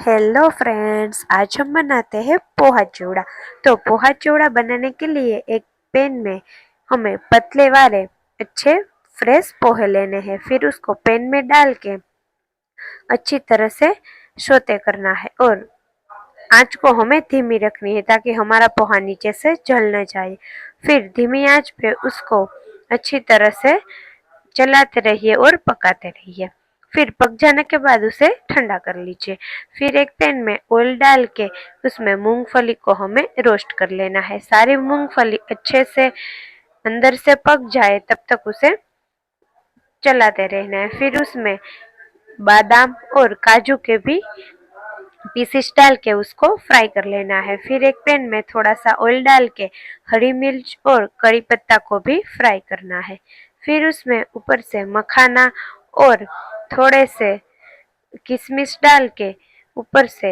Hello friends, आज हम बनाते हैं पोहा चिवड़ा। तो पोहा चिवड़ा बनाने के लिए एक पैन में हमें पतले वाले अच्छे फ्रेश पोहे लेने हैं। फिर उसको पैन में डाल के अच्छी तरह से सौते करना है और आंच को हमें धीमी रखनी है ताकि हमारा पोहा नीचे से जल न जाए। फिर धीमी आंच पे उसको अच्छी तरह से चलाते रहिए और पकाते रहिए। फिर पक जाने के बाद उसे ठंडा कर लीजिए। फिर एक पैन में ऑयल डाल के उसमें मूंगफली को हमें रोस्ट कर लेना है। सारी मूंगफली अच्छे से अंदर से पक जाए तब तक उसे चलाते रहना है। फिर उसमें बादाम और काजू के भी पीसेस डाल के उसको फ्राई कर लेना है। फिर एक पैन में थोड़ा सा ऑयल डाल के हरी मिर्च और कड़ी पत्ता को भी फ्राई करना है। फिर उसमें ऊपर से मखाना और थोड़े से किशमिश डाल के ऊपर से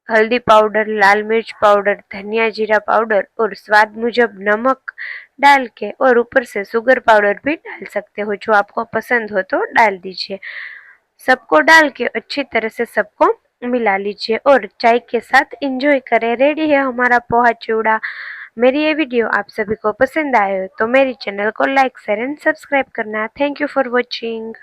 हल्दी पाउडर, लाल मिर्च पाउडर, धनिया जीरा पाउडर और स्वाद मुजब नमक डाल के और ऊपर से शुगर पाउडर भी डाल सकते हो, जो आपको पसंद हो तो डाल दीजिए। सबको डाल के अच्छी तरह से सबको मिला लीजिए और चाय के साथ एंजॉय करें। रेडी है हमारा पोहा चिवड़ा। मेरी ये वीडियो आप सभी को पसंद आए हो तो मेरी चैनल को लाइक शेयर एंड सब्सक्राइब करना। Thank you for watching.